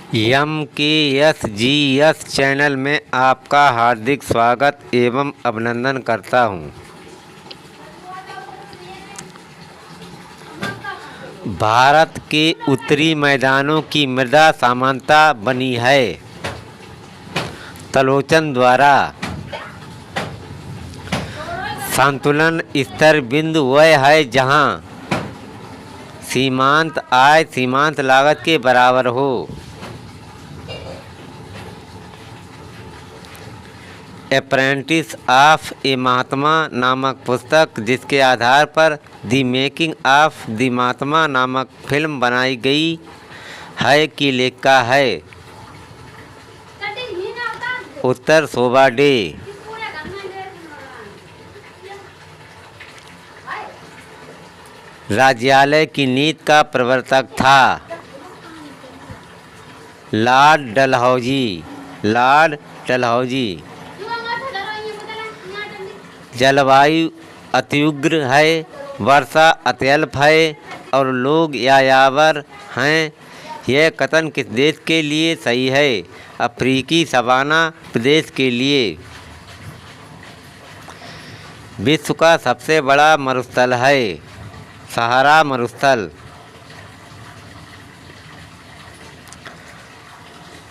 MKSGS channel में आपका हार्दिक स्वागत एवं अभिनंदन करता हूं। भारत के उत्तरी मैदानों की मृदा समानता बनी है। तलोचन द्वारा संतुलन स्तर बिंदु वह है जहां सीमांत आय सीमांत लागत के बराबर हो। अप्रेंटिस ऑफ ए महात्मा नामक पुस्तक, जिसके आधार पर द मेकिंग ऑफ द महात्मा नामक फिल्म बनाई गई है, की लेखिका है उत्तर शोभा डे। राज्यालय की नीति का प्रवर्तक था लॉर्ड डलहौजी। जलवायु अत्युग्र है, वर्षा अत्यल्प है और लोग यायावर हैं। यह कथन किस देश के लिए सही है? अफ्रीकी सवाना प्रदेश के लिए। विश्व का सबसे बड़ा मरुस्थल है सहारा मरुस्थल।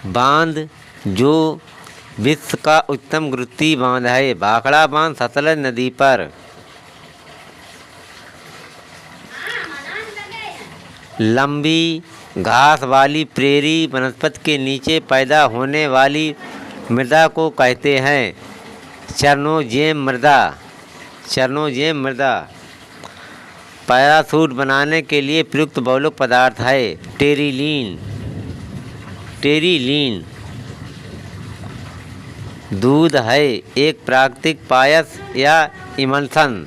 बांध जो विश्व का उत्तम गुरुत्वीय बांध है, भाखड़ा बांध सतलज नदी पर। लंबी घास वाली प्रेरी वनस्पति के नीचे पैदा होने वाली मृदा को कहते हैं चरणोजेम मृदा। पैराशूट बनाने के लिए प्रयुक्त बहुलक पदार्थ है टेरिलीन। दूध है एक प्राकृतिक पायस या इमल्सन।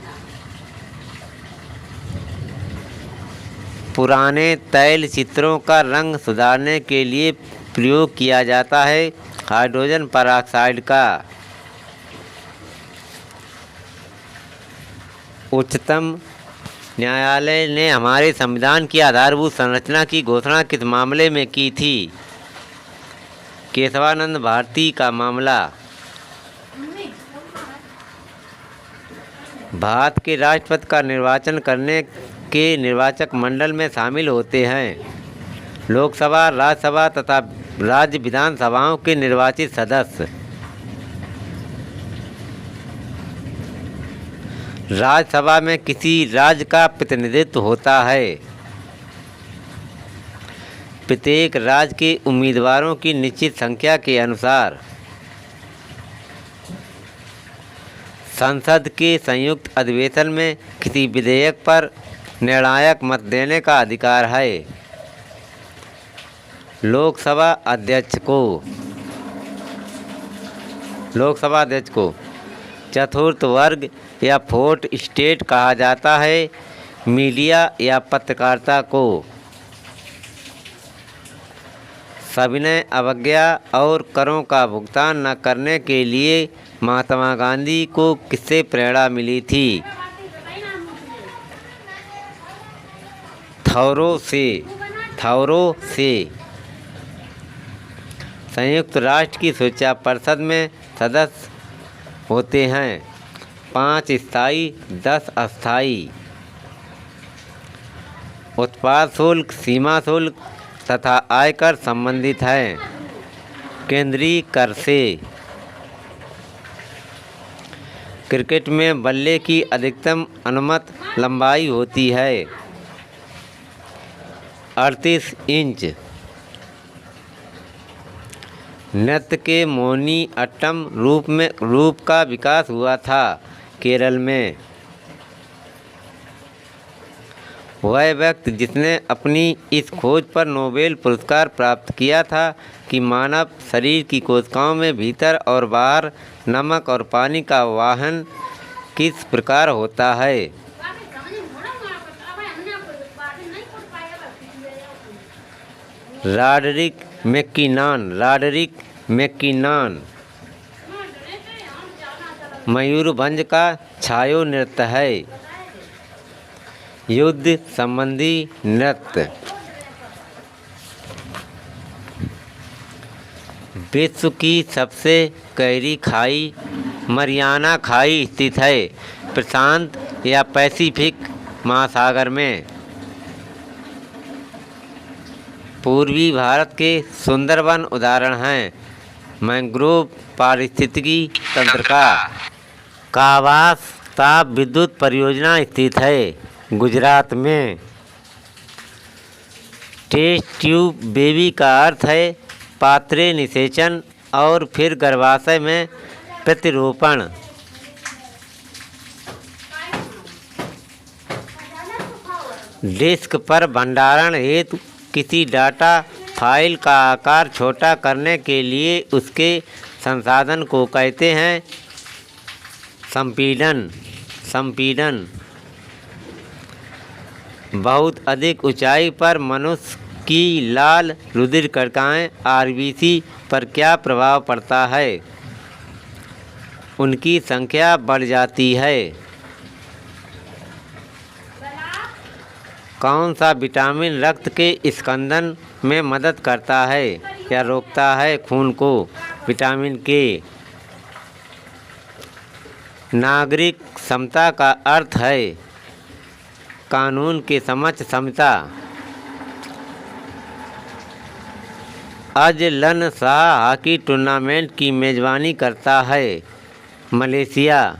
पुराने तैल चित्रों का रंग सुधारने के लिए प्रयोग किया जाता है हाइड्रोजन परऑक्साइड का। उच्चतम न्यायालय ने हमारे संविधान की आधारभूत संरचना की घोषणा किस मामले में की थी? केशवानंद भारती का मामला। भारत के राष्ट्रपति का निर्वाचन करने के निर्वाचक मंडल में शामिल होते हैं लोकसभा, राज्यसभा तथा राज्य विधानसभाओं के निर्वाचित सदस्य। राज्यसभा में किसी राज्य का प्रतिनिधित्व होता है। प्रत्येक राज्य के उम्मीदवारों की निश्चित संख्या के अनुसार। संसद के संयुक्त अधिवेशन में किसी विधेयक पर निर्णायक मत देने का अधिकार है लोकसभा अध्यक्ष को। चतुर्थ वर्ग या फोर्थ स्टेट कहा जाता है मीडिया या पत्रकारिता को। सविनय अवज्ञा और करों का भुगतान न करने के लिए महात्मा गांधी को किससे प्रेरणा मिली थी? थॉरो से। संयुक्त राष्ट्र की सुरक्षा परिषद में सदस्य होते हैं 5 स्थायी 10 अस्थायी। उत्पाद शुल्क, सीमा शुल्क तथा आयकर संबंधित हैं केंद्रीय कर से। क्रिकेट में बल्ले की अधिकतम अनुमत लंबाई होती है 38 इंच। नृत्य के मोहिनी अट्टम रूप का विकास हुआ था केरल में। वह व्यक्ति जिसने अपनी इस खोज पर नोबेल पुरस्कार प्राप्त किया था कि मानव शरीर की कोशिकाओं में भीतर और बाहर नमक और पानी का वहन किस प्रकार होता है? रॉडरिक मैकिनान। मयूरभंज का छायो नृत्य है युद्ध संबंधी नृत्य। विश्व की सबसे गहरी खाई मरियाना खाई स्थित है, प्रशांत या पैसिफिक महासागर में। पूर्वी भारत के सुंदरवन उदाहरण हैं। मैंग्रोव पारिस्थितिकी तंत्र का कावास ताप विद्युत परियोजना स्थित है गुजरात में। टेस्ट ट्यूब बेबी का अर्थ है पात्रे निषेचन और फिर गर्भाशय में प्रतिरोपण। डिस्क पर भंडारण हेतु किसी डाटा फाइल का आकार छोटा करने के लिए उसके संसाधन को कहते हैं संपीड़न। बहुत अधिक ऊंचाई पर मनुष्य की लाल रुधिर कणिकाएं आरबीसी पर क्या प्रभाव पड़ता है? उनकी संख्या बढ़ जाती है। कौन सा विटामिन रक्त के स्कंदन में मदद करता है या रोकता है खून को? विटामिन के। नागरिक समता का अर्थ है कानून के समक्ष समता। अजलन शाह हॉकी टूर्नामेंट की मेजबानी करता है मलेशिया।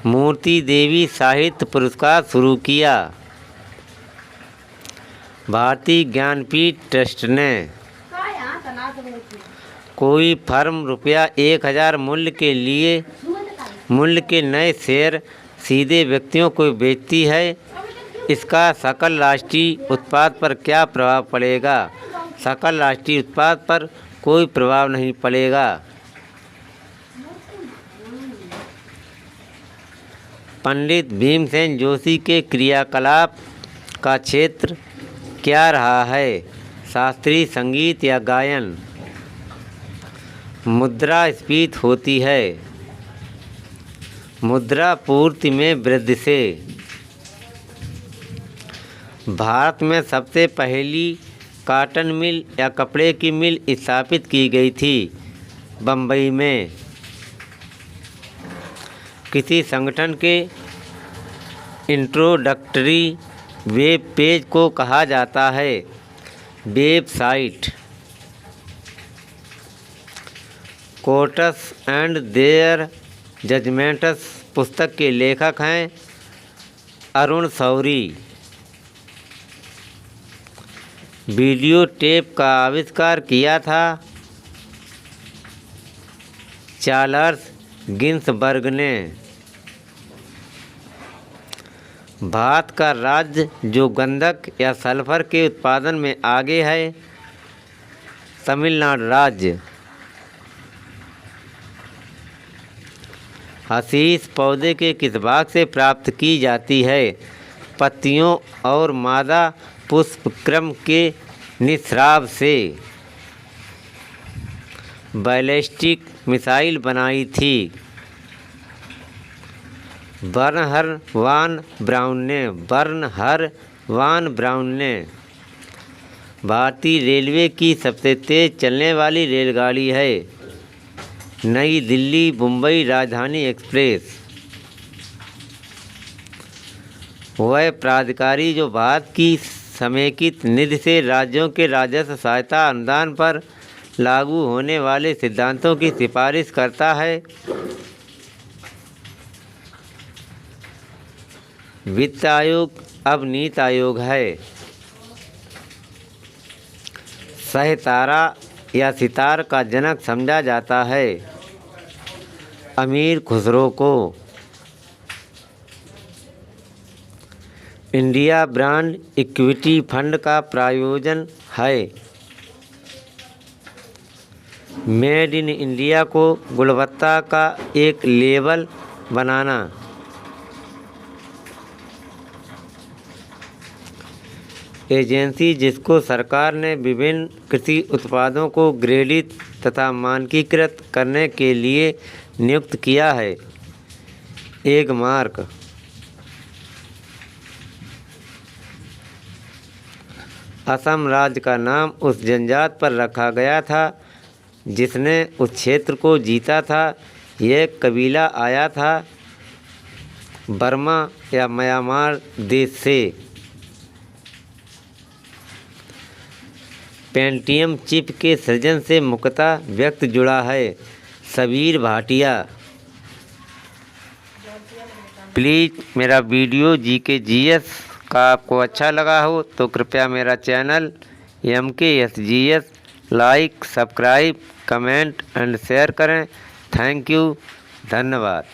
मूर्ति देवी साहित्य पुरस्कार शुरू किया भारतीय ज्ञानपीठ ट्रस्ट ने। कोई फर्म ₹1000 मूल्य के नए शेयर सीधे व्यक्तियों को बेचती है। इसका सकल राष्ट्रीय उत्पाद पर क्या प्रभाव पड़ेगा? सकल राष्ट्रीय उत्पाद पर कोई प्रभाव नहीं पड़ेगा। पंडित भीमसेन जोशी के क्रियाकलाप का क्षेत्र क्या रहा है? शास्त्रीय संगीत या गायन? मुद्रास्फीति होती है मुद्रा पूर्ति में वृद्धि से। भारत में सबसे पहली कॉटन मिल या कपड़े की मिल स्थापित की गई थी बम्बई में। किसी संगठन के इंट्रोडक्टरी वेब पेज को कहा जाता है website. Courts and their judgments पुस्तक के लेखक हैं अरुण शौरी। वीडियो टेप का आविष्कार किया था चार्ल्स गिन्सबर्ग ने। भारत का राज्य जो गंधक या सल्फर के उत्पादन में आगे है तमिलनाडु राज्य। हशीश पौधे के किस भाग से प्राप्त की जाती है? पत्तियों और मादा पुष्पक्रम के निस्राव से। बैलिस्टिक मिसाइल बनाई थी बर्नहर वान ब्राउन ने। भारतीय रेलवे की सबसे तेज़ चलने वाली रेलगाड़ी है नई दिल्ली मुंबई राजधानी एक्सप्रेस। वह प्राधिकारी जो भारत की समेकित निधि से राज्यों के राजस्व सहायता अनुदान पर लागू होने वाले सिद्धांतों की सिफारिश करता है वित्त आयोग अब नीति आयोग है। सहतारा या सितार का जनक समझा जाता है अमीर खुसरो को। इंडिया ब्रांड इक्विटी फंड का प्रायोजन है मेड इन इंडिया को गुणवत्ता का एक लेबल बनाना। एजेंसी जिसको सरकार ने विभिन्न कृषि उत्पादों को ग्रेडित तथा मानकीकृत करने के लिए नियुक्त किया है एगमार्क। असम राज्य का नाम उस जनजाति पर रखा गया था जिसने उस क्षेत्र को जीता था। यह कबीला आया था बर्मा या म्यांमार देश से। पेंटियम चिप के सृजन से मुख्यतः व्यक्ति जुड़ा है सबीर भाटिया। प्लीज़ मेरा वीडियो जीके जीएस का आपको अच्छा लगा हो तो कृपया मेरा channel MKSGS like, subscribe, comment and share करें। थैंक यू, धन्यवाद।